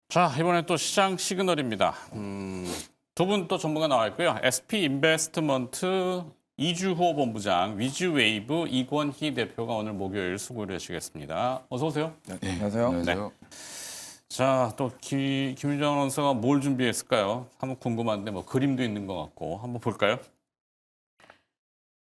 자, 이번에 또 시장 시그널입니다. 두 분 또 전문가 나와 있고요. SP 인베스트먼트 이주호 본부장, 위즈웨이브 이권희 대표가 오늘 목요일 수고를 하시겠습니다. 어서 오세요. 네, 안녕하세요. 네. 자, 또 김유정 아나운서가 뭘 준비했을까요? 한번 궁금한데 뭐 그림도 있는 것 같고 한번 볼까요?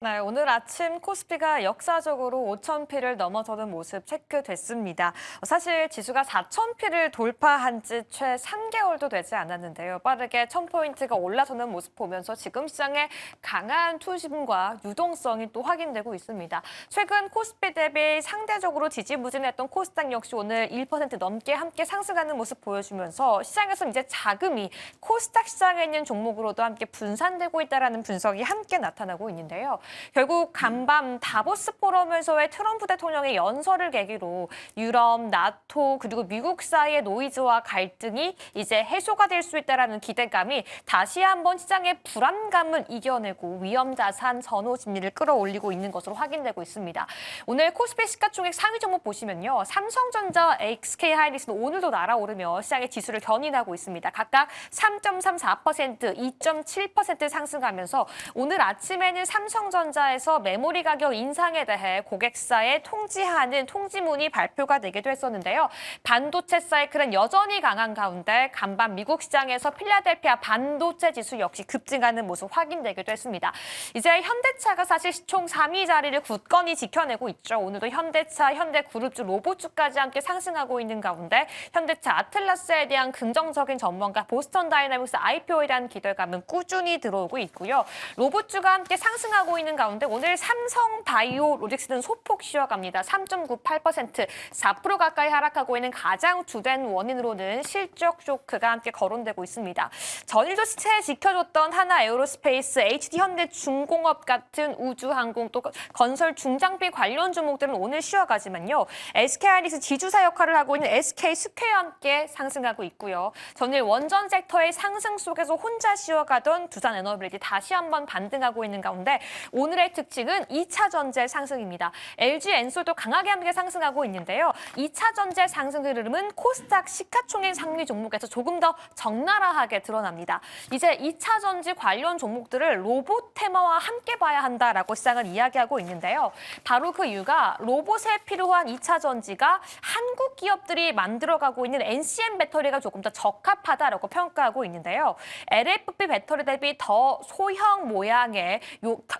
네, 오늘 아침 코스피가 역사적으로 5,000피를 넘어서는 모습 체크됐습니다. 사실 지수가 4,000피를 돌파한 지 채 3개월도 되지 않았는데요. 빠르게 1,000포인트가 올라서는 모습 보면서 지금 시장에 강한 투심과 유동성이 또 확인되고 있습니다. 최근 코스피 대비 상대적으로 지지부진했던 코스닥 역시 오늘 1% 넘게 함께 상승하는 모습 보여주면서 시장에서 이제 자금이 코스닥 시장에 있는 종목으로도 함께 분산되고 있다는 분석이 함께 나타나고 있는데요. 결국 간밤 다보스 포럼에서의 트럼프 대통령의 연설을 계기로 유럽, 나토 그리고 미국 사이의 노이즈와 갈등이 이제 해소가 될 수 있다는 기대감이 다시 한번 시장의 불안감을 이겨내고 위험자산 선호 심리를 끌어올리고 있는 것으로 확인되고 있습니다. 오늘 코스피 시가총액 상위 종목 보시면요. 삼성전자, SK하이닉스는 오늘도 날아오르며 시장의 지수를 견인하고 있습니다. 각각 3.34%, 2.7% 상승하면서 오늘 아침에는 삼성전자에서 메모리 가격 인상에 대해 고객사에 통지하는 통지문이 발표가 되기도 했었는데요. 반도체 사이클은 여전히 강한 가운데 간밤 미국 시장에서 필라델피아 반도체 지수 역시 급증하는 모습 확인되기도 했습니다. 이제 현대차가 사실 시총 3위 자리를 굳건히 지켜내고 있죠. 오늘도 현대차, 현대그룹주, 로봇주까지 함께 상승하고 있는 가운데 현대차 아틀라스에 대한 긍정적인 전망과 보스턴 다이나믹스 IPO에 대한 기대감은 꾸준히 들어오고 있고요. 로봇주가 함께 상승하고 있는 가운데 오늘 삼성바이오로직스는 소폭 쉬어갑니다. 3.98%, 4% 가까이 하락하고 있는 가장 주된 원인으로는 실적 쇼크가 함께 거론되고 있습니다. 전일도 시세 지켜줬던 하나에어로스페이스, HD현대중공업 같은 우주항공 또 건설 중장비 관련 종목들은 오늘 쉬어가지만요. SK하이닉스 지주사 역할을 하고 있는 SK스퀘어와 함께 상승하고 있고요. 전일 원전 섹터의 상승 속에서 혼자 쉬어가던 두산에너빌리티 다시 한번 반등하고 있는 가운데 오늘의 특징은 2차 전지 상승입니다. LG 엔솔도 강하게 함께 상승하고 있는데요. 2차 전지 상승 흐름은 코스닥 시가총액 상위 종목에서 조금 더 적나라하게 드러납니다. 이제 2차 전지 관련 종목들을 로봇 테마와 함께 봐야 한다라고 시장은 이야기하고 있는데요. 바로 그 이유가 로봇에 필요한 2차 전지가 한국 기업들이 만들어가고 있는 NCM 배터리가 조금 더 적합하다라고 평가하고 있는데요. LFP 배터리 대비 더 소형 모양의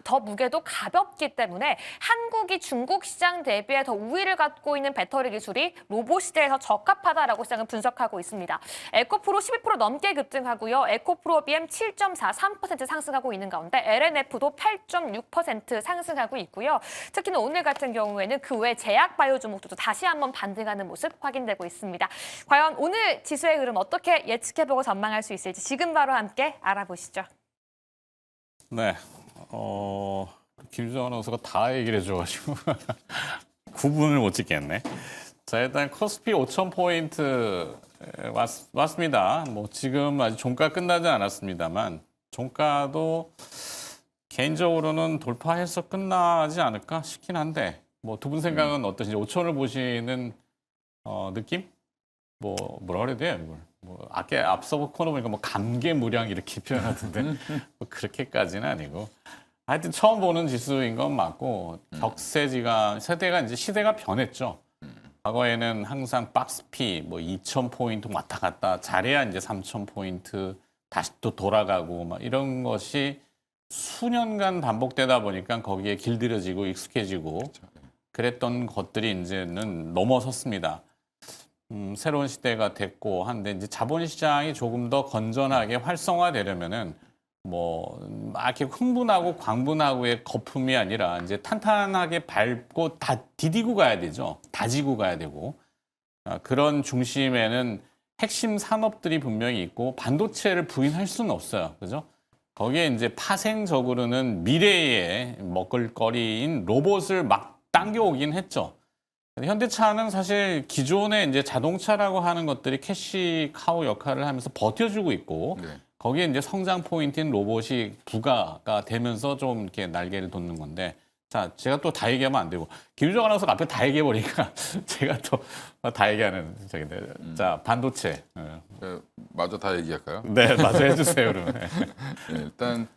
더 무게도 가볍기 때문에 한국이 중국 시장 대비해 더 우위를 갖고 있는 배터리 기술이 로봇 시대에서 적합하다라고 시장은 분석하고 있습니다. 에코프로 12% 넘게 급등하고요. 에코프로 BM 7.43% 상승하고 있는 가운데 LNF도 8.6% 상승하고 있고요. 특히나 오늘 같은 경우에는 그 외 제약 바이오 종목도 다시 한번 반등하는 모습 확인되고 있습니다. 과연 오늘 지수의 흐름 어떻게 예측해보고 전망할 수 있을지 지금 바로 함께 알아보시죠. 네. 김유정 아나운서가 다 얘기를 해줘가지고 구분을 못 짓겠네. 자, 일단 코스피 5,000포인트 왔습니다. 뭐 지금 아직 종가 끝나지 않았습니다만 종가도 개인적으로는 돌파해서 끝나지 않을까 싶긴 한데 뭐 두 분 생각은 어떠신지 5,000을 보시는 느낌? 뭐라 그래야 돼요 이걸? 뭐 아까 앞서 코너 보니까 뭐 감개무량 이렇게 표현하던데 뭐 그렇게까지는 아니고 하여튼 처음 보는 지수인 건 맞고 격세지가 세대가 이제 시대가 변했죠. 과거에는 항상 박스피 뭐 2,000포인트 왔다 갔다 잘해야 이제 3,000포인트 다시 또 돌아가고 막 이런 것이 수년간 반복되다 보니까 거기에 길들여지고 익숙해지고 그랬던 것들이 이제는 넘어섰습니다. 새로운 시대가 됐고 한데 이제 자본시장이 조금 더 건전하게 활성화되려면은 뭐 막 이렇게 흥분하고 광분하고의 거품이 아니라 이제 탄탄하게 밟고 다 디디고 가야 되죠. 다지고 가야 되고 그런 중심에는 핵심 산업들이 분명히 있고 반도체를 부인할 수는 없어요. 그죠? 거기에 이제 파생적으로는 미래의 먹을거리인 로봇을 막 당겨오긴 했죠. 현대차는 사실 기존의 이제 자동차라고 하는 것들이 캐시 카우 역할을 하면서 버텨주고 있고 거기에 이제 성장 포인트인 로봇이 부가가 되면서 좀 이렇게 날개를 돋는 건데 자, 제가 또 다 얘기하면 안 되고 김유정 아나운서가 앞에 다 얘기해버리니까 제가 또 다 얘기하는 저기인데 자, 반도체 마저 다 얘기할까요? 네, 맞아 해주세요 그러면. 네, 일단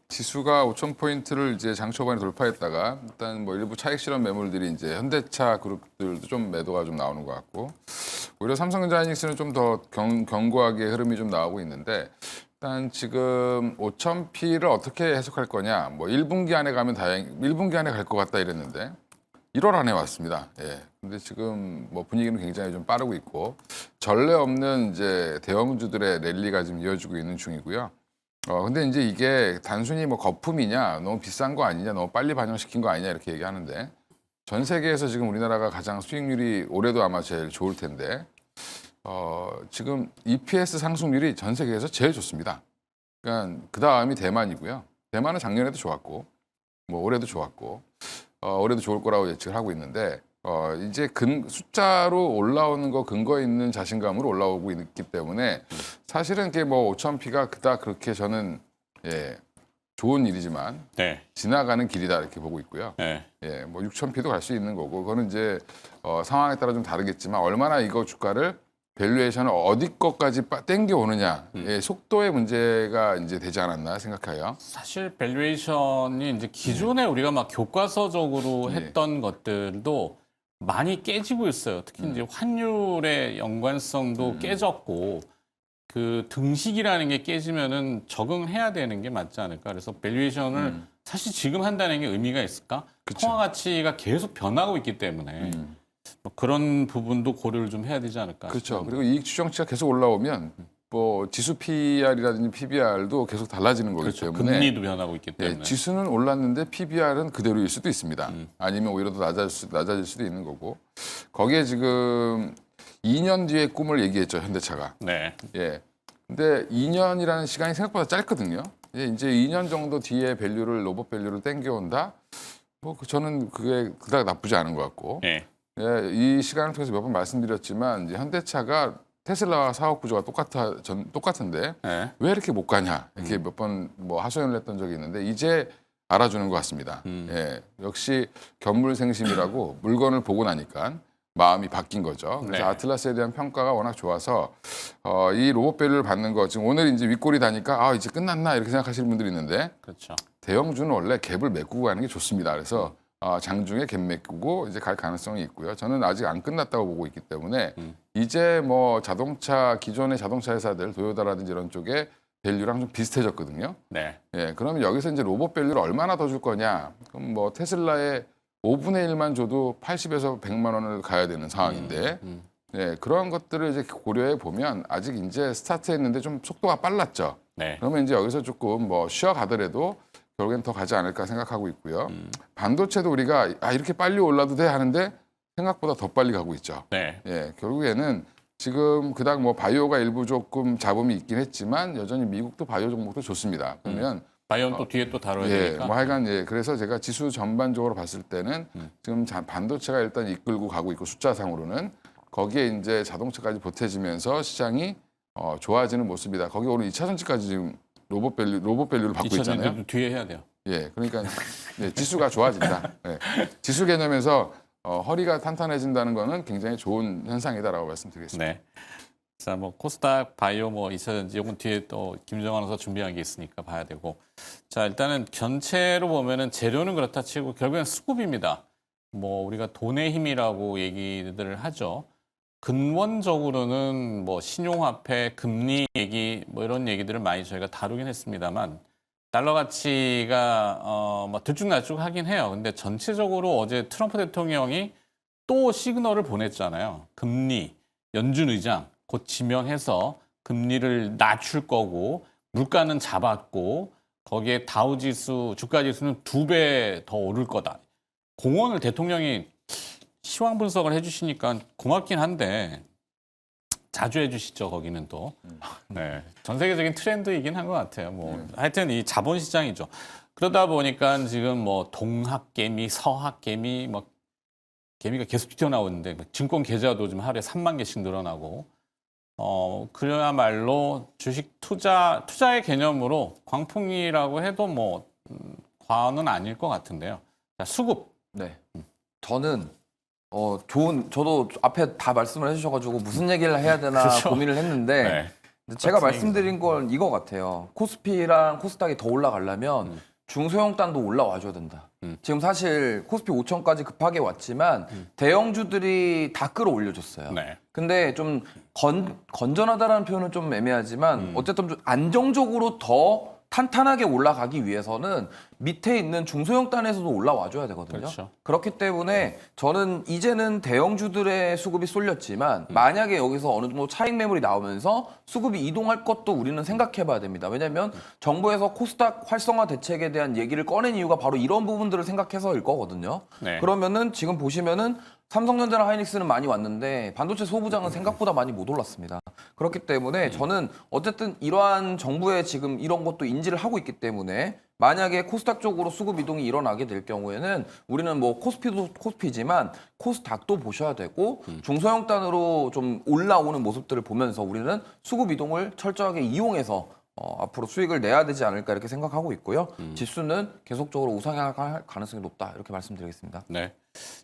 지수가 5,000포인트를 이제 장 초반에 돌파했다가 일단 뭐 일부 차익 실현 매물들이 이제 현대차 그룹들도 좀 매도가 좀 나오는 것 같고 오히려 삼성전자하이닉스는 좀 더 견고하게 흐름이 좀 나오고 있는데 일단 지금 5,000P를 어떻게 해석할 거냐 뭐 1분기 안에 가면 1분기 안에 갈 것 같다 이랬는데 1월 안에 왔습니다. 예. 근데 지금 뭐 분위기는 굉장히 좀 빠르고 있고 전례 없는 이제 대형주들의 랠리가 지금 이어지고 있는 중이고요. 근데 이제 이게 단순히 뭐 거품이냐, 너무 비싼 거 아니냐, 너무 빨리 반영시킨 거 아니냐 이렇게 얘기하는데 전 세계에서 지금 우리나라가 가장 수익률이 올해도 아마 제일 좋을 텐데 지금 EPS 상승률이 전 세계에서 제일 좋습니다. 그러니까 그 다음이 대만이고요. 대만은 작년에도 좋았고, 뭐 올해도 좋았고, 올해도 좋을 거라고 예측을 하고 있는데 이제 숫자로 올라오는 거 근거 있는 자신감으로 올라오고 있기 때문에 사실은 이게 뭐 5,000P가 그닥 그렇게 저는 좋은 일이지만 네. 지나가는 길이다 이렇게 보고 있고요. 네. 예, 뭐 6,000P도 갈 수 있는 거고 그거는 이제 상황에 따라 좀 다르겠지만 얼마나 이거 주가를 밸류에이션을 어디 것까지 땡겨 오느냐 속도의 문제가 이제 되지 않았나 생각해요. 사실 밸류에이션이 이제 기존에 우리가 막 교과서적으로 했던 것들도 많이 깨지고 있어요. 특히 이제 환율의 연관성도 깨졌고 그 등식이라는 게 깨지면은 적응해야 되는 게 맞지 않을까. 그래서 밸류에이션을 사실 지금 한다는 게 의미가 있을까? 그쵸. 통화 가치가 계속 변하고 있기 때문에 뭐 그런 부분도 고려를 좀 해야 되지 않을까. 그렇죠. 싶습니다. 그리고 이익 추정치가 계속 올라오면 뭐 지수 PR이라든지 PBR도 계속 달라지는 거기 그렇죠. 때문에 금리도 변하고 있기 때문에. 지수는 올랐는데 PBR은 그대로일 수도 있습니다. 아니면 오히려 더 낮아질 수도 있는 거고 거기에 지금 2년 뒤의 꿈을 얘기했죠 현대차가. 네. 예. 근데 2년이라는 시간이 생각보다 짧거든요. 이제 2년 정도 뒤에 로봇 밸류를 땡겨온다. 뭐 저는 그게 그닥 나쁘지 않은 것 같고. 네. 예, 이 시간을 통해서 몇 번 말씀드렸지만 이제 현대차가 테슬라와 사업 구조가 똑같은데 네. 왜 이렇게 못 가냐 이렇게 몇 번 뭐 하소연을 했던 적이 있는데 이제 알아주는 것 같습니다. 예, 역시 견물생심이라고 물건을 보고 나니까 마음이 바뀐 거죠. 그래서 네. 아틀라스에 대한 평가가 워낙 좋아서 이 로봇 밸류를 받는 거 지금 오늘 이제 윗골이 다니까 이제 끝났나 이렇게 생각하시는 분들이 있는데 그렇죠. 대형주는 원래 갭을 메꾸고 가는 게 좋습니다. 그래서 장중에 갭 메꾸고 이제 갈 가능성이 있고요. 저는 아직 안 끝났다고 보고 있기 때문에 이제 뭐 기존의 자동차 회사들 도요타라든지 이런 쪽에 밸류랑 좀 비슷해졌거든요. 네. 예, 그러면 여기서 이제 로봇 밸류를 얼마나 더 줄 거냐? 그럼 뭐 테슬라의 5분의 1만 줘도 80에서 100만 원을 가야 되는 상황인데, 예, 그런 것들을 이제 고려해 보면 아직 이제 스타트했는데 좀 속도가 빨랐죠. 네. 그러면 이제 여기서 조금 뭐 쉬어가더라도 결국엔 더 가지 않을까 생각하고 있고요. 반도체도 우리가 이렇게 빨리 올라도 돼 하는데 생각보다 더 빨리 가고 있죠. 네. 예, 결국에는 지금 그닥 뭐 바이오가 일부 조금 잡음이 있긴 했지만 여전히 미국도 바이오 종목도 좋습니다. 그러면 바이오는 또 뒤에 또 다뤄야 예, 되니까. 뭐 하여간 그래서 제가 지수 전반적으로 봤을 때는 지금 반도체가 일단 이끌고 가고 있고 숫자상으로는 거기에 이제 자동차까지 보태지면서 시장이 좋아지는 모습이다. 거기 오늘 2차 전지까지 지금 로봇 밸류를 받고 있잖아요. 2차전지도 뒤에 해야 돼요. 예, 그러니까 지수가 좋아진다. 예. 지수 개념에서 허리가 탄탄해진다는 거는 굉장히 좋은 현상이다라고 말씀드리겠습니다. 네. 자, 뭐 코스닥, 바이오, 뭐 2차전지 이건 뒤에 또 김정환 선수 준비한 게 있으니까 봐야 되고. 자, 일단은 전체로 보면은 재료는 그렇다 치고 결국엔 수급입니다. 뭐 우리가 돈의 힘이라고 얘기들을 하죠. 근원적으로는 뭐 신용화폐, 금리 얘기 뭐 이런 얘기들을 많이 저희가 다루긴 했습니다만 달러 가치가 뭐 들쭉날쭉 하긴 해요. 근데 전체적으로 어제 트럼프 대통령이 또 시그널을 보냈잖아요. 금리, 연준 의장 곧 지명해서 금리를 낮출 거고 물가는 잡았고 거기에 다우지수, 주가지수는 2배 더 오를 거다. 공언을 대통령이 시황 분석을 해주시니까 고맙긴 한데 자주 해주시죠. 거기는 또. 네, 전 세계적인 트렌드이긴 한 것 같아요. 뭐 하여튼 이 자본시장이죠. 그러다 보니까 지금 뭐 동학개미, 서학개미, 뭐 개미가 계속 튀어나오는데 증권 계좌도 지금 하루에 3만 개씩 늘어나고 그야말로 주식 투자의 개념으로 광풍이라고 해도 뭐 과언은 아닐 것 같은데요. 자, 수급. 네. 저는 저도 앞에 다 말씀을 해주셔가지고 무슨 얘기를 해야 되나 그렇죠. 고민을 했는데 네. 제가 같은 말씀드린 건 이거 같아요. 코스피랑 코스닥이 더 올라가려면 중소형단도 올라와줘야 된다. 지금 사실 코스피 5천까지 급하게 왔지만 대형주들이 다 끌어올려줬어요. 네. 근데 좀 건전하다라는 표현은 좀 애매하지만 어쨌든 좀 안정적으로 더 탄탄하게 올라가기 위해서는 밑에 있는 중소형단에서도 올라와줘야 되거든요. 그렇죠. 그렇기 때문에 저는 이제는 대형주들의 수급이 쏠렸지만 만약에 여기서 어느 정도 차익 매물이 나오면서 수급이 이동할 것도 우리는 생각해 봐야 됩니다. 왜냐하면 정부에서 코스닥 활성화 대책에 대한 얘기를 꺼낸 이유가 바로 이런 부분들을 생각해서일 거거든요. 네. 그러면은 지금 보시면은 삼성전자랑 하이닉스는 많이 왔는데 반도체 소부장은 생각보다 많이 못 올랐습니다. 그렇기 때문에 저는 어쨌든 이러한 정부의 지금 이런 것도 인지를 하고 있기 때문에 만약에 코스닥 쪽으로 수급 이동이 일어나게 될 경우에는 우리는 뭐 코스피도 코스피지만 코스닥도 보셔야 되고 중소형단으로 좀 올라오는 모습들을 보면서 우리는 수급 이동을 철저하게 이용해서 앞으로 수익을 내야 되지 않을까 이렇게 생각하고 있고요. 지수는 계속적으로 우상향할 가능성이 높다 이렇게 말씀드리겠습니다. 네.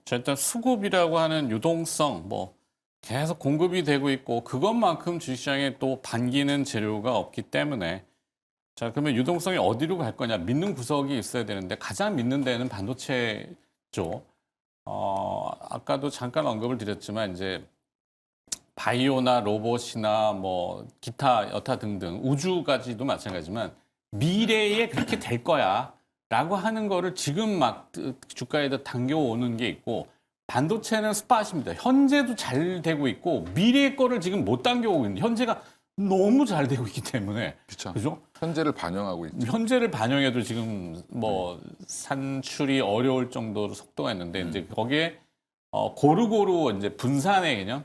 자, 일단 수급이라고 하는 유동성, 뭐 계속 공급이 되고 있고 그것만큼 주식시장에 또 반기는 재료가 없기 때문에 자, 그러면 유동성이 어디로 갈 거냐? 믿는 구석이 있어야 되는데 가장 믿는 데는 반도체죠. 아까도 잠깐 언급을 드렸지만 이제 바이오나 로봇이나 뭐 기타 여타 등등 우주까지도 마찬가지지만 미래에 그렇게 될 거야라고 하는 거를 지금 막 주가에다 당겨오는 게 있고 반도체는 스팟입니다. 현재도 잘 되고 있고 미래의 거를 지금 못 당겨오고 있는 현재가 너무 잘 되고 있기 때문에 그렇죠. 그죠? 현재를 반영하고 있죠. 현재를 반영해도 지금 뭐 산출이 어려울 정도로 속도가 있는데 이제 거기에 고루고루 이제 분산의 개념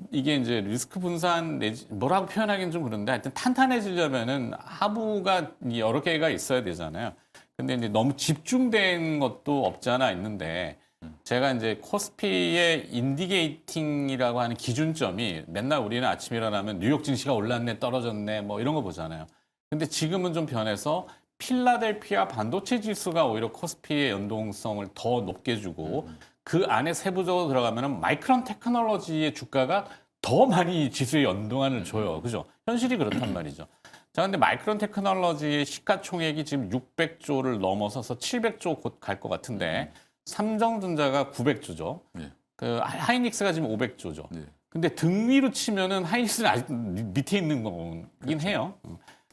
이게 이제 리스크 분산 내지 뭐라고 표현하기는 좀 그런데 하여튼 탄탄해지려면은 하부가 여러 개가 있어야 되잖아요. 근데 이제 너무 집중된 것도 없지 않아 있는데 제가 이제 코스피의 인디게이팅이라고 하는 기준점이 맨날 우리는 아침에 일어나면 뉴욕 증시가 올랐네 떨어졌네 뭐 이런 거 보잖아요. 근데 지금은 좀 변해서 필라델피아 반도체 지수가 오히려 코스피의 연동성을 더 높게 주고 그 안에 세부적으로 들어가면 마이크론 테크놀로지의 주가가 더 많이 지수에 연동안을 줘요. 그죠? 현실이 그렇단 말이죠. 자, 근데 마이크론 테크놀로지의 시가총액이 지금 600조를 넘어서서 700조 곧 갈 것 같은데 삼성전자가 900조죠. 예. 그 하이닉스가 지금 500조죠. 예. 근데 등위로 치면은 하이닉스는 아직 밑에 있는 거긴 해요.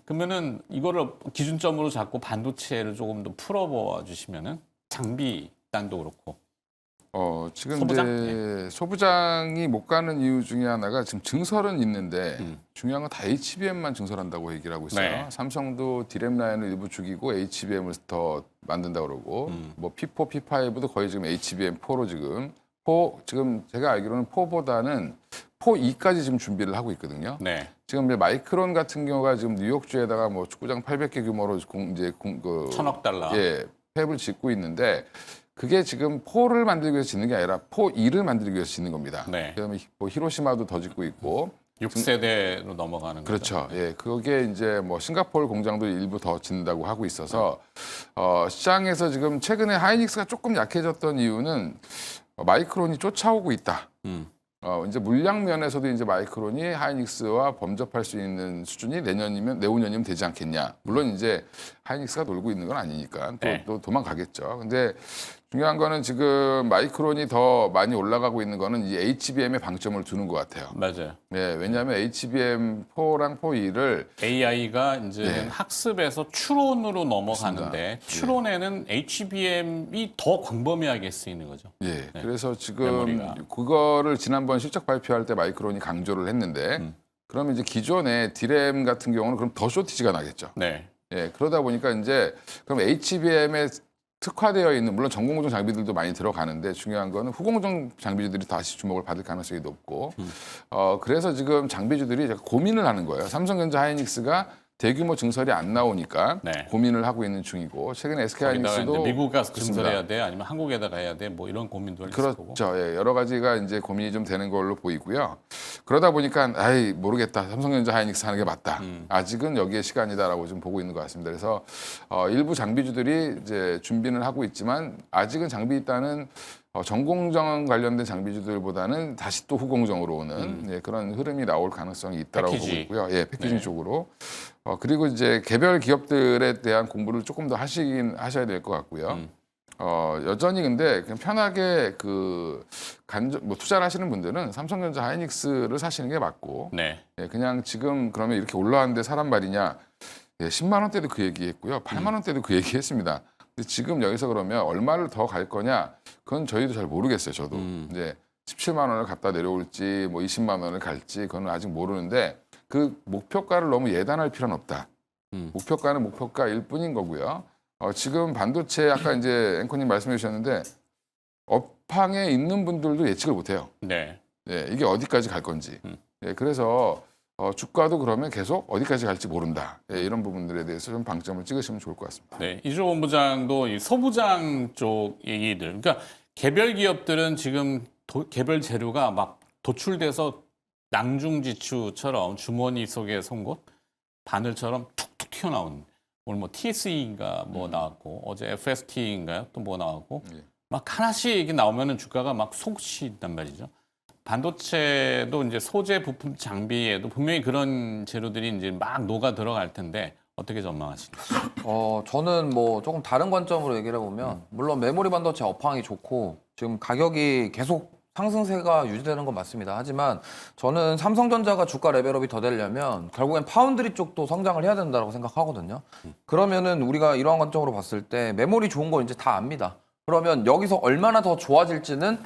그러면은 이거를 기준점으로 잡고 반도체를 조금 더 풀어봐 주시면은 장비단도 그렇고. 지금 소부장? 이제 소부장이 못 가는 이유 중에 하나가 지금 증설은 있는데 음. 중요한 건 다 HBM만 증설한다고 얘기를 하고 있어요. 네. 삼성도 디램 라인을 일부 죽이고 HBM을 더 만든다 그러고 뭐 P4, P5도 거의 지금 HBM4로 지금 제가 알기로는 4보다는 4E까지 지금 준비를 하고 있거든요. 네. 지금 이제 마이크론 같은 경우가 지금 뉴욕주에다가 뭐 축구장 800개 규모로 $1,000억 달러. 예, 팹을 짓고 있는데 그게 지금 4를 만들기 위해서 짓는 게 아니라 4E를 만들기 위해서 짓는 겁니다. 네. 그다음에 뭐 히로시마도 더 짓고 있고 6세대로 넘어가는 거죠. 그렇죠. 예, 그게 이제 뭐 싱가포르 공장도 일부 더 짓는다고 하고 있어서 시장에서 지금 최근에 하이닉스가 조금 약해졌던 이유는 마이크론이 쫓아오고 있다. 이제 물량 면에서도 이제 마이크론이 하이닉스와 범접할 수 있는 수준이 내후년이면 되지 않겠냐. 물론 이제 하이닉스가 놀고 있는 건 아니니까 네. 또 도망가겠죠. 근데 중요한 거는 지금 마이크론이 더 많이 올라가고 있는 거는 이 HBM에 방점을 두는 것 같아요. 맞아요. 네, 왜냐하면 HBM4랑 4E를 AI가 이제 네. 학습에서 추론으로 넘어가는데 맞습니다. 추론에는 HBM이 더 광범위하게 쓰이는 거죠. 예, 그래서 지금 메모리가. 그거를 지난번 실적 발표할 때 마이크론이 강조를 했는데 그러면 이제 기존의 디램 같은 경우는 그럼 더 쇼티지가 나겠죠. 네. 예, 그러다 보니까 이제 그럼 HBM에 특화되어 있는 물론 전공정 장비들도 많이 들어가는데 중요한 거는 후공정 장비주들이 다시 주목을 받을 가능성이 높고 그래서 지금 장비주들이 고민을 하는 거예요. 삼성전자 하이닉스가 대규모 증설이 안 나오니까 네. 고민을 하고 있는 중이고 최근에 거기다가 SK하이닉스도 이제 미국 가서 그렇습니다. 증설해야 돼, 아니면 한국에다가 해야 돼, 뭐 이런 고민도 있을 거고. 그렇죠. 예, 여러 가지가 이제 고민이 좀 되는 걸로 보이고요. 그러다 보니까 아이 모르겠다. 삼성전자 하이닉스 하는 게 맞다. 아직은 여기에 시간이다라고 좀 보고 있는 것 같습니다. 그래서 일부 장비주들이 이제 준비는 하고 있지만 아직은 장비 있다는 전공정 관련된 장비주들보다는 다시 또 후공정으로 오는 예, 그런 흐름이 나올 가능성이 있다라고 패키지. 보고 있고요. 예, 패키징 네. 쪽으로. 그리고 이제 개별 기업들에 대한 공부를 조금 더 하셔야 될 것 같고요. 여전히 근데 그냥 편하게 뭐 투자를 하시는 분들은 삼성전자 하이닉스를 사시는 게 맞고, 네. 예, 그냥 지금 그러면 이렇게 올라왔는데 사람 말이냐, 예, 10만 원대도 그 얘기했고요, 8만 원대도 그 얘기했습니다. 근데 지금 여기서 그러면 얼마를 더 갈 거냐, 그건 저희도 잘 모르겠어요. 저도 이제 17만 원을 갖다 내려올지, 뭐 20만 원을 갈지, 그건 아직 모르는데 그 목표가를 너무 예단할 필요는 없다. 목표가는 목표가일 뿐인 거고요. 지금 반도체 아까 이제 앵커님 말씀해 주셨는데 업황에 있는 분들도 예측을 못해요. 네. 예, 이게 어디까지 갈 건지. 예, 그래서 주가도 그러면 계속 어디까지 갈지 모른다. 예, 이런 부분들에 대해서 좀 방점을 찍으시면 좋을 것 같습니다. 네, 이주호 본부장도 이 소부장 쪽 얘기들, 그러니까 개별 기업들은 지금 개별 재료가 막 도출돼서 낭중지추처럼 주머니 속에 송곳 바늘처럼 툭툭 튀어나온, 오늘 뭐 TSE인가 뭐 나왔고 어제 FST인가요? 또 뭐 나왔고 예. 막 하나씩 이게 나오면은 주가가 막 솟구친단 말이죠. 반도체도 이제 소재 부품 장비에도 분명히 그런 재료들이 이제 막 녹아 들어갈 텐데 어떻게 전망하시나요? 저는 뭐 조금 다른 관점으로 얘기를 해보면 물론 메모리 반도체 업황이 좋고 지금 가격이 계속 상승세가 유지되는 건 맞습니다. 하지만 저는 삼성전자가 주가 레벨업이 더 되려면 결국엔 파운드리 쪽도 성장을 해야 된다고 생각하거든요. 그러면은 우리가 이러한 관점으로 봤을 때 메모리 좋은 거 이제 다 압니다. 그러면 여기서 얼마나 더 좋아질지는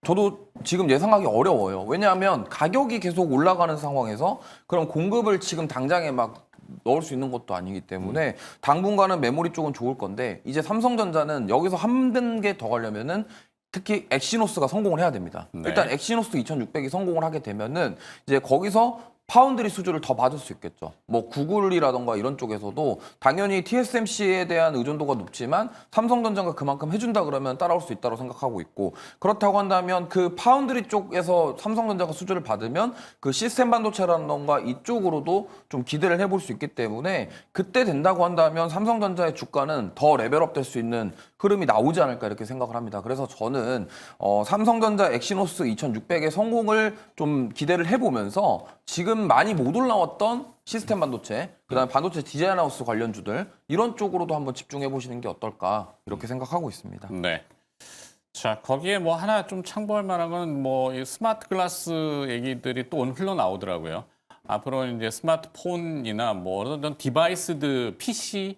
저도 지금 예상하기 어려워요. 왜냐하면 가격이 계속 올라가는 상황에서 그럼 공급을 지금 당장에 막 넣을 수 있는 것도 아니기 때문에 당분간은 메모리 쪽은 좋을 건데 이제 삼성전자는 여기서 한 단계 더 가려면은 특히 엑시노스가 성공을 해야 됩니다. 네. 일단 엑시노스 2600이 성공을 하게 되면은 이제 거기서 파운드리 수주를 더 받을 수 있겠죠. 뭐 구글이라던가 이런 쪽에서도 당연히 TSMC에 대한 의존도가 높지만 삼성전자가 그만큼 해준다 그러면 따라올 수 있다고 생각하고 있고, 그렇다고 한다면 그 파운드리 쪽에서 삼성전자가 수주를 받으면 그 시스템 반도체라던가 이쪽으로도 좀 기대를 해볼 수 있기 때문에 그때 된다고 한다면 삼성전자의 주가는 더 레벨업 될 수 있는 흐름이 나오지 않을까 이렇게 생각을 합니다. 그래서 저는 삼성전자 엑시노스 2600의 성공을 좀 기대를 해보면서 지금 많이 못 올라왔던 시스템 반도체, 그다음에 반도체 디자인 하우스 관련주들 이런 쪽으로도 한번 집중해 보시는 게 어떨까 이렇게 생각하고 있습니다. 네. 자, 거기에 뭐 하나 좀 참고할 만한 건 뭐 스마트 글라스 얘기들이 또 오늘 흘러나오더라고요. 앞으로 이제 스마트폰이나 뭐 어떤 디바이스들, PC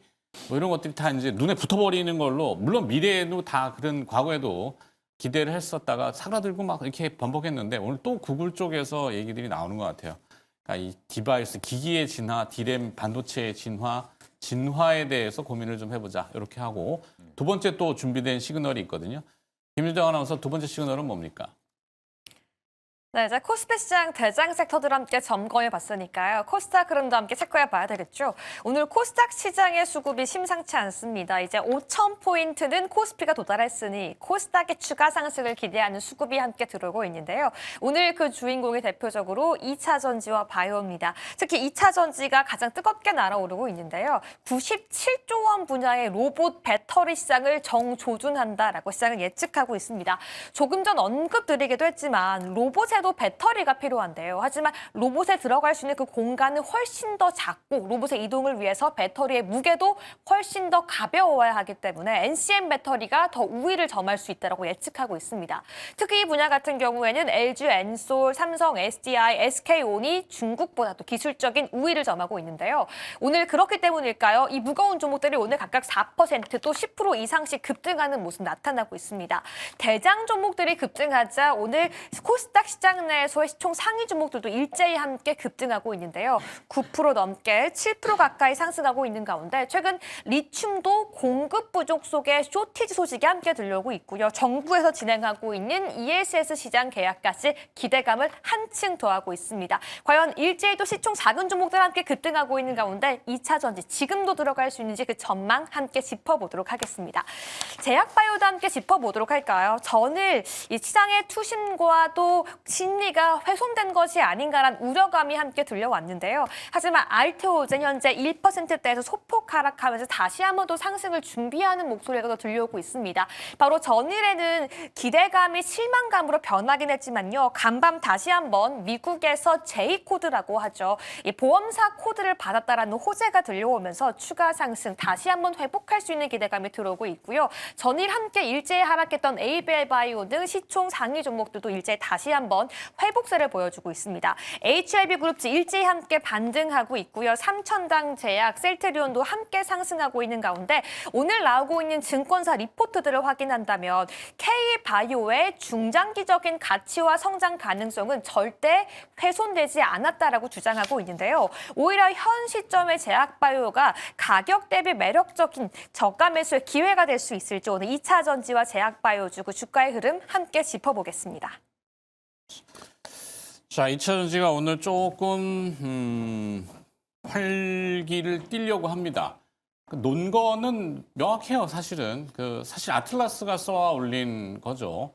뭐 이런 것들이 다 이제 눈에 붙어버리는 걸로, 물론 미래에도 다 그런 과거에도 기대를 했었다가 사그라들고 막 이렇게 번복했는데 오늘 또 구글 쪽에서 얘기들이 나오는 것 같아요. 그러니까 이 디바이스, 기기의 진화, 디램 반도체의 진화에 대해서 고민을 좀 해보자 이렇게 하고, 두 번째 또 준비된 시그널이 있거든요. 김유정 아나운서, 두 번째 시그널은 뭡니까? 네, 이제 코스피 시장 대장 섹터들 함께 점검해 봤으니까요. 코스닥 흐름도 함께 체크해 봐야 되겠죠. 오늘 코스닥 시장의 수급이 심상치 않습니다. 이제 5,000포인트는 코스피가 도달했으니 코스닥의 추가 상승을 기대하는 수급이 함께 들어오고 있는데요. 오늘 그 주인공이 대표적으로 2차 전지와 바이오입니다. 특히 2차 전지가 가장 뜨겁게 날아오르고 있는데요. 97조 원 분야의 로봇 배터리 시장을 정조준한다라고 시장을 예측하고 있습니다. 조금 전 언급드리기도 했지만 로봇에 배터리가 필요한데요. 하지만 로봇에 들어갈 수 있는 그 공간은 훨씬 더 작고 로봇의 이동을 위해서 배터리의 무게도 훨씬 더 가벼워야 하기 때문에 NCM 배터리가 더 우위를 점할 수 있다고 예측하고 있습니다. 특히 이 분야 같은 경우에는 LG 엔솔, 삼성 SDI, SK온이 중국보다도 기술적인 우위를 점하고 있는데요. 오늘 그렇기 때문일까요? 이 무거운 종목들이 오늘 각각 4% 또 10% 이상씩 급등하는 모습 나타나고 있습니다. 대장 종목들이 급등하자 오늘 코스닥 시장 시장 내에서의 시총 상위 종목들도 일제히 함께 급등하고 있는데요. 9% 넘게 7% 가까이 상승하고 있는 가운데 최근 리튬도 공급 부족 속에 쇼티지 소식이 함께 들려오고 있고요. 정부에서 진행하고 있는 ESS 시장 계약까지 기대감을 한층 더하고 있습니다. 과연 일제히도 시총 작은 종목들 함께 급등하고 있는 가운데 2차 전지 지금도 들어갈 수 있는지 그 전망 함께 짚어보도록 하겠습니다. 제약바이오도 함께 짚어보도록 할까요? 전일 이 시장의 투심과도 심리가 훼손된 것이 아닌가라는 우려감이 함께 들려왔는데요. 하지만 알테오젠 현재 1%대에서 소폭 하락하면서 다시 한번 더 상승을 준비하는 목소리가 더 들려오고 있습니다. 바로 전일에는 기대감이 실망감으로 변하긴 했지만요. 간밤 다시 한번 미국에서 J코드라고 하죠. 이 보험사 코드를 받았다라는 호재가 들려오면서 추가 상승 다시 한번 회복할 수 있는 기대감이 들어오고 있고요. 전일 함께 일제히 하락했던 에이벨 바이오 등 시총 상위 종목들도 일제히 다시 한번 회복세를 보여주고 있습니다. HLB 그룹지 일제히 함께 반등하고 있고요. 삼천당 제약, 셀트리온도 함께 상승하고 있는 가운데 오늘 나오고 있는 증권사 리포트들을 확인한다면 K바이오의 중장기적인 가치와 성장 가능성은 절대 훼손되지 않았다라고 주장하고 있는데요. 오히려 현 시점의 제약바이오가 가격 대비 매력적인 저가 매수의 기회가 될 수 있을지 오늘 2차 전지와 제약바이오주 그 주가의 흐름 함께 짚어보겠습니다. 자, 2차 전지가 오늘 조금 활기를 띠려고 합니다. 논 거는 명확해요, 사실은. 사실 아틀라스가 쏘아 올린 거죠.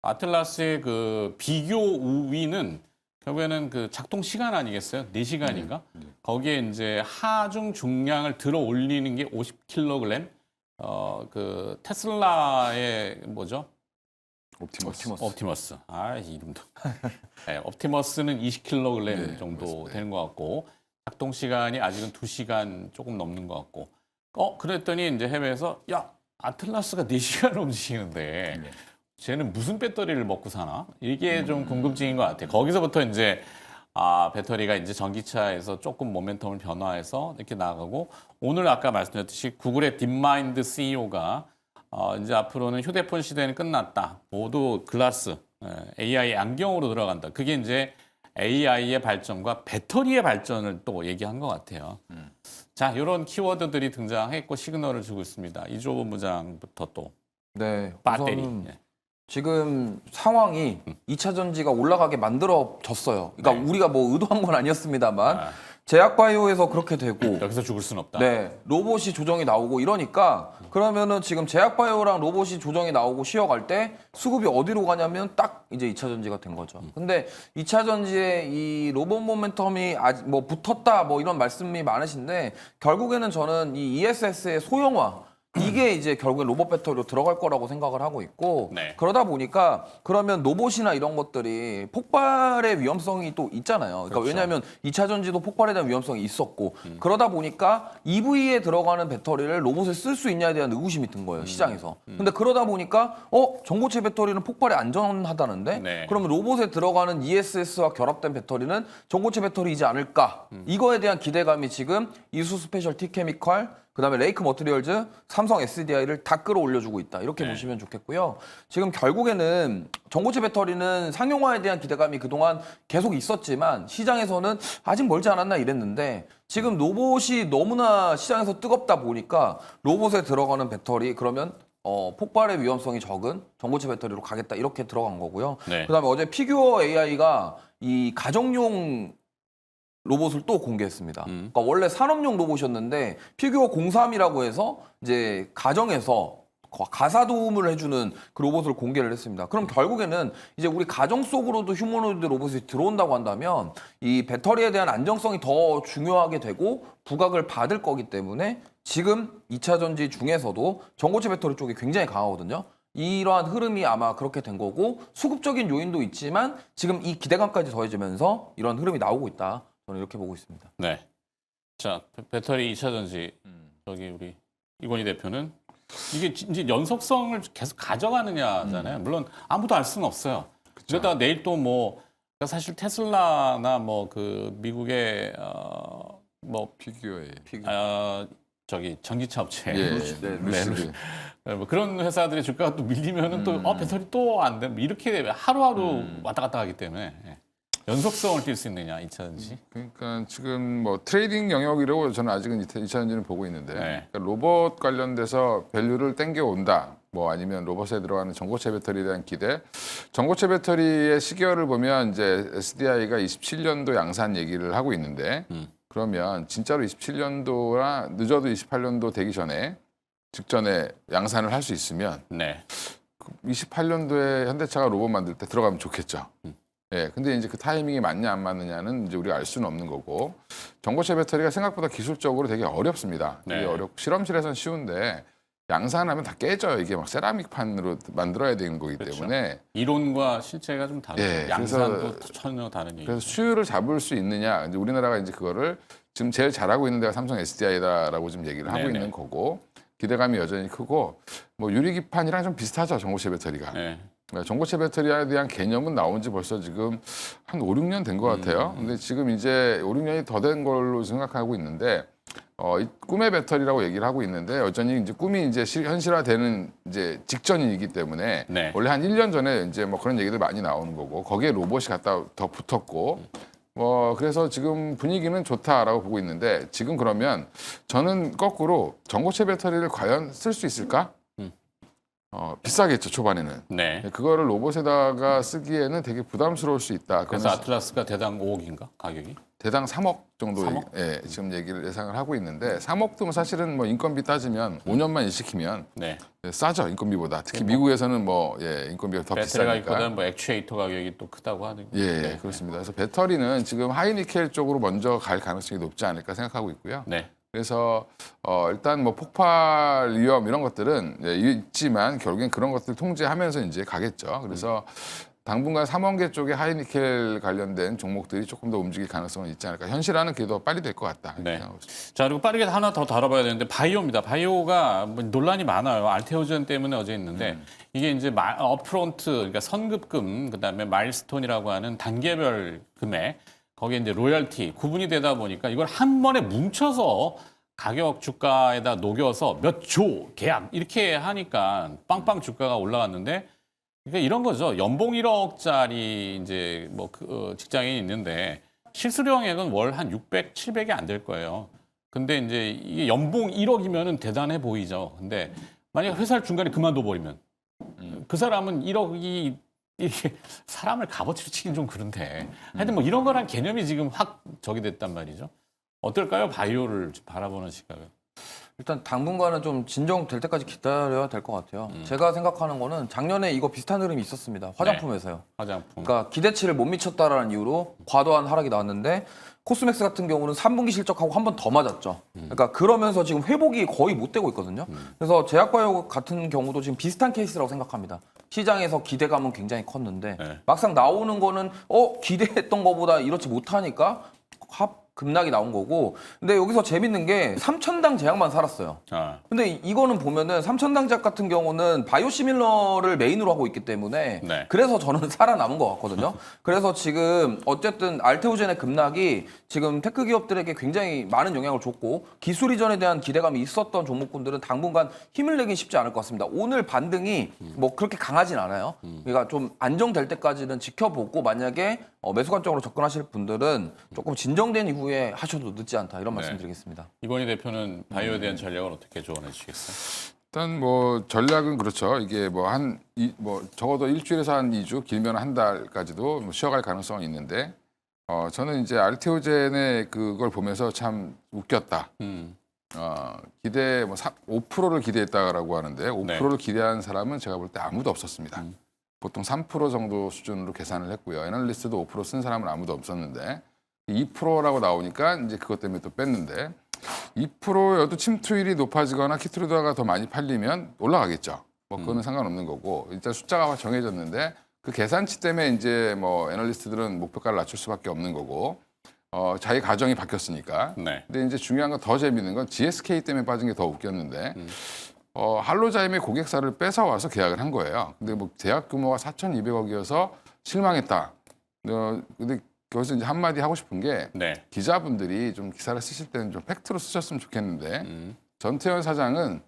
아틀라스의 그 비교 우위는 결국에는 그 작동 시간 아니겠어요? 4시간인가? 거기에 이제 하중 중량을 들어 올리는 게 50kg. 그 테슬라의 뭐죠? 옵티머스. 아, 이름도. 네, 옵티머스는 20kg 네, 정도 맞습니다. 되는 것 같고 작동 시간이 아직은 2시간 조금 넘는 것 같고. 그랬더니 이제 해외에서 야, 아틀라스가 4시간 움직이는데 쟤는 무슨 배터리를 먹고 사나? 이게 좀 궁금증인 것 같아요. 거기서부터 이제 배터리가 이제 전기차에서 조금 모멘텀을 변화해서 이렇게 나가고 오늘 아까 말씀드렸듯이 구글의 딥마인드 CEO가 이제 앞으로는 휴대폰 시대는 끝났다. 모두 글라스, AI 안경으로 들어간다. 그게 이제 AI의 발전과 배터리의 발전을 또 얘기한 것 같아요. 자, 이런 키워드들이 등장했고 시그널을 주고 있습니다. 이조 본부장부터 또 네, 배터리. 우선 예. 지금 상황이 2차 전지가 올라가게 만들어졌어요. 그러니까 네. 우리가 뭐 의도한 건 아니었습니다만 제약바이오에서 그렇게 되고 여기서 죽을 순 없다. 네, 로봇이 조정이 나오고 이러니까 그러면은 지금 제약바이오랑 로봇이 조정이 나오고 쉬어갈 때 수급이 어디로 가냐면 딱 이제 2차 전지가 된 거죠. 근데 2차 전지에 이 로봇 모멘텀이 아직 뭐 붙었다 뭐 이런 말씀이 많으신데 결국에는 저는 이 ESS의 소형화 이게 이제 결국에 로봇 배터리로 들어갈 거라고 생각을 하고 있고 네. 그러다 보니까 그러면 로봇이나 이런 것들이 폭발의 위험성이 또 있잖아요. 그러니까 그렇죠. 왜냐하면 2차 전지도 폭발에 대한 위험성이 있었고 그러다 보니까 EV에 들어가는 배터리를 로봇에 쓸 수 있냐에 대한 의구심이 든 거예요, 시장에서. 근데 그러다 보니까 전고체 배터리는 폭발에 안전하다는데 네. 그러면 로봇에 들어가는 ESS와 결합된 배터리는 전고체 배터리이지 않을까? 이거에 대한 기대감이 지금 이수 스페셜 티케미컬 그다음에 레이크 머티리얼즈, 삼성 SDI를 다 끌어올려주고 있다. 이렇게 네. 보시면 좋겠고요. 지금 결국에는 전고체 배터리는 상용화에 대한 기대감이 그동안 계속 있었지만 시장에서는 아직 멀지 않았나 이랬는데 지금 로봇이 너무나 시장에서 뜨겁다 보니까 로봇에 들어가는 배터리 그러면 폭발의 위험성이 적은 전고체 배터리로 가겠다 이렇게 들어간 거고요. 네. 그다음에 어제 피규어 AI가 이 가정용 로봇을 또 공개했습니다. 그러니까 원래 산업용 로봇이었는데 피규어 03이라고 해서 이제 가정에서 가사 도움을 해주는 그 로봇을 공개를 했습니다. 그럼 결국에는 이제 우리 가정 속으로도 휴머노이드 로봇이 들어온다고 한다면 이 배터리에 대한 안정성이 더 중요하게 되고 부각을 받을 거기 때문에 지금 2차 전지 중에서도 전고체 배터리 쪽이 굉장히 강하거든요. 이러한 흐름이 아마 그렇게 된 거고 수급적인 요인도 있지만 지금 이 기대감까지 더해지면서 이런 흐름이 나오고 있다. 저는 이렇게 보고 있습니다. 네. 자, 배터리 2차 전지 저기 우리 이건희 대표는 이게 이제 연속성을 계속 가져가느냐잖아요. 물론 아무도 알 수는 없어요. 그러다 내일 또 뭐 사실 테슬라나 뭐 그 미국의 뭐 피규어에 저기 전기차 업체 루시드. 뭐 그런 회사들의 주가가 또 밀리면은 또 배터리 또 안 돼. 이렇게 하루하루 왔다 갔다 하기 때문에. 예. 연속성을 띌 수 있느냐 2차전지. 그러니까 지금 뭐 트레이딩 영역이라고 저는 아직은 2차전지는 보고 있는데 네. 그러니까 로봇 관련돼서 밸류를 땡겨온다. 뭐 아니면 로봇에 들어가는 전고체 배터리에 대한 기대. 전고체 배터리의 시기열을 보면 이제 SDI가 27년도 양산 얘기를 하고 있는데 그러면 진짜로 27년도나 늦어도 28년도 되기 전에 직전에 양산을 할 수 있으면 네. 28년도에 현대차가 로봇 만들 때 들어가면 좋겠죠. 예, 근데 이제 그 타이밍이 맞냐 안 맞느냐는 이제 우리가 알 수는 없는 거고 전고체 배터리가 생각보다 기술적으로 되게 어렵습니다. 되게 네. 어렵고 실험실에서는 쉬운데 양산하면 다 깨져요. 이게 막 세라믹 판으로 만들어야 되는 거기 그렇죠. 때문에 이론과 실체가 좀 다르죠. 예, 양산도 전혀 다른 얘기죠. 그래서 수율을 잡을 수 있느냐 이제 우리나라가 이제 그거를 지금 제일 잘하고 있는 데가 삼성 SDI다라고 지금 얘기를 하고 네네. 있는 거고 기대감이 여전히 크고 뭐 유리기판이랑 좀 비슷하죠 전고체 배터리가. 네. 전고체 배터리에 대한 개념은 나온 지 벌써 지금 한 5, 6년 된 것 같아요. 근데 지금 이제 5, 6년이 더 된 걸로 생각하고 있는데 이 꿈의 배터리라고 얘기를 하고 있는데 여전히 이제 꿈이 이제 현실화되는 이제 직전이기 때문에 네. 원래 한 1년 전에 이제 뭐 그런 얘기들 많이 나오는 거고 거기에 로봇이 갖다 더 붙었고 뭐 그래서 지금 분위기는 좋다라고 보고 있는데 지금 그러면 저는 거꾸로 전고체 배터리를 과연 쓸 수 있을까? 비싸겠죠 초반에는. 네. 그거를 로봇에다가 쓰기에는 되게 부담스러울 수 있다. 그래서 그래서 아틀라스가 대당 5억인가 가격이? 대당 3억 정도 3억? 예, 지금 얘기를 예상을 하고 있는데 3억도 사실은 뭐 인건비 따지면 5년만 일시키면 네. 싸죠 인건비보다. 특히 미국에서는 뭐 인건비가 더 배터리 비싸니까. 가격보다는 뭐 액추에이터 가격이 또 크다고 하는. 예, 그렇습니다. 그래서 배터리는 지금 하이니켈 쪽으로 먼저 갈 가능성이 높지 않을까 생각하고 있고요. 네. 그래서 일단 뭐 폭발 위험 이런 것들은 있지만 결국엔 그런 것들 통제하면서 이제 가겠죠. 그래서 당분간 3원계 쪽에 하이니켈 관련된 종목들이 조금 더 움직일 가능성은 있지 않을까. 현실화는 그게 더 빨리 될 것 같다. 이렇게 네. 생각하고 있습니다. 자, 그리고 빠르게 하나 더 다뤄봐야 되는데 바이오입니다. 바이오가 뭐 논란이 많아요. 알테오젠 때문에 어제 있는데 이게 이제 업프론트, 그러니까 선급금, 그다음에 마일스톤이라고 하는 단계별 금액, 거기에 이제 로열티 구분이 되다 보니까 이걸 한 번에 뭉쳐서 가격 주가에다 녹여서 몇 조 계약 이렇게 하니까 빵빵 주가가 올라갔는데 그러니까 이런 거죠. 연봉 1억짜리 이제 뭐 직장인이 있는데 실수령액은 월 한 600, 700이 안 될 거예요. 근데 이제 이게 연봉 1억이면은 대단해 보이죠. 근데 만약에 회사를 중간에 그만둬 버리면 그 사람은 1억이 이렇게 사람을 값어치로 치긴 좀 그런데 하여튼 뭐 이런 거랑 개념이 지금 확 저기 됐단 말이죠. 어떨까요? 바이오를 바라보는 시각은. 일단 당분간은 좀 진정될 때까지 기다려야 될 것 같아요. 제가 생각하는 거는 작년에 이거 비슷한 흐름이 있었습니다. 화장품에서요. 화장품. 그러니까 기대치를 못 미쳤다라는 이유로 과도한 하락이 나왔는데 코스맥스 같은 경우는 3분기 실적하고 한 번 더 맞았죠. 그러니까 그러면서 지금 회복이 거의 못 되고 있거든요. 그래서 제약바이오 같은 경우도 지금 비슷한 케이스라고 생각합니다. 시장에서 기대감은 굉장히 컸는데 네. 막상 나오는 거는 기대했던 것보다 이렇지 못하니까 급락이 나온 거고. 근데 여기서 재밌는 게 3,000당 제약만 살았어요. 아, 근데 이거는 보면은 3,000당 제약 같은 경우는 바이오시밀러를 메인으로 하고 있기 때문에 네. 그래서 저는 살아남은 것 같거든요. 그래서 지금 어쨌든 알테오젠의 급락이 지금 테크 기업들에게 굉장히 많은 영향을 줬고 기술 이전에 대한 기대감이 있었던 종목군들은 당분간 힘을 내긴 쉽지 않을 것 같습니다. 오늘 반등이 뭐 그렇게 강하진 않아요. 그러니까 좀 안정될 때까지는 지켜보고 만약에 매수 관점으로 접근하실 분들은 조금 진정된 이후에 하셔도 늦지 않다 이런 말씀드리겠습니다. 이건희 대표는 바이오에 대한 전략을 어떻게 조언해 주시겠어요? 일단 뭐 전략은 그렇죠. 이게 뭐 적어도 일주일에서 한 2주, 길면 한 달까지도 뭐 쉬어갈 가능성은 있는데 저는 이제 알테오젠의 그걸 보면서 참 웃겼다. 기대 뭐 5%를 기대했다라고 하는데 5%를 기대한 사람은 제가 볼 때 아무도 없었습니다. 보통 3% 정도 수준으로 계산을 했고요. 애널리스트도 5%쓴 사람은 아무도 없었는데 2%라고 나오니까 이제 그것 때문에 또 뺐는데 2%여도 침투율이 높아지거나 키트루다가 더 많이 팔리면 올라가겠죠. 뭐 그거는 상관없는 거고 일단 숫자가 정해졌는데 그 계산치 때문에 이제 뭐 애널리스트들은 목표가를 낮출 수밖에 없는 거고 자기 가정이 바뀌었으니까. 네. 근데 이제 중요한 건 더 재밌는 건 GSK 때문에 빠진 게 더 웃겼는데 할로자임의 고객사를 뺏어와서 계약을 한 거예요. 근데 뭐 계약 규모가 4,200억이어서 실망했다. 근데 거기서 이제 한마디 하고 싶은 게 네. 기자분들이 좀 기사를 쓰실 때는 좀 팩트로 쓰셨으면 좋겠는데 전태현 사장은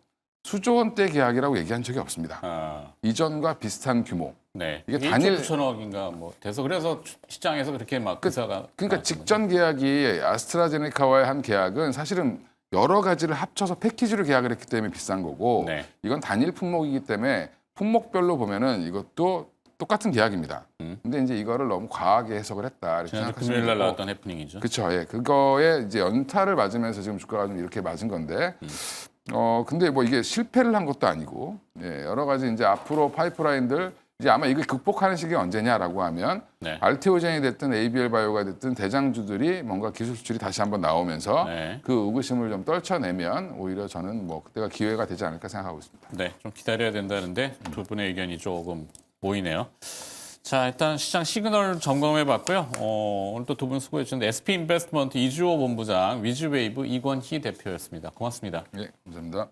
수조 원대 계약이라고 얘기한 적이 없습니다. 아, 이전과 비슷한 규모. 네. 이게 1조 단일 9천억인가 뭐 돼서 그래서 시장에서 그렇게 막 기사가 그러니까 나왔던 직전 계약이 아스트라제네카와의 한 계약은 사실은 여러 가지를 합쳐서 패키지로 계약을 했기 때문에 비싼 거고 네. 이건 단일 품목이기 때문에 품목별로 보면은 이것도 똑같은 계약입니다. 근데 이제 이거를 너무 과하게 해석을 했다 이렇게 지난주 생각하시면 금요일 날 되고. 나왔던 해프닝이죠. 그렇죠. 예. 그거에 이제 연타를 맞으면서 지금 주가가 좀 이렇게 맞은 건데 근데 뭐 이게 실패를 한 것도 아니고 예, 여러 가지 이제 앞으로 파이프라인들 이제 아마 이걸 극복하는 시기 언제냐라고 하면 네. 알테오젠이 됐든 ABL 바이오가 됐든 대장주들이 뭔가 기술 수출이 다시 한번 나오면서 네. 그 의구심을 좀 떨쳐내면 오히려 저는 뭐 그때가 기회가 되지 않을까 생각하고 있습니다. 네, 좀 기다려야 된다는데 두 분의 의견이 조금 보이네요. 자, 일단 시장 시그널 점검해 봤고요. 오늘 또 두 분 수고해 주셨는데 SP 인베스트먼트 이주호 본부장, 위즈웨이브 이권희 대표였습니다. 고맙습니다. 예, 감사합니다.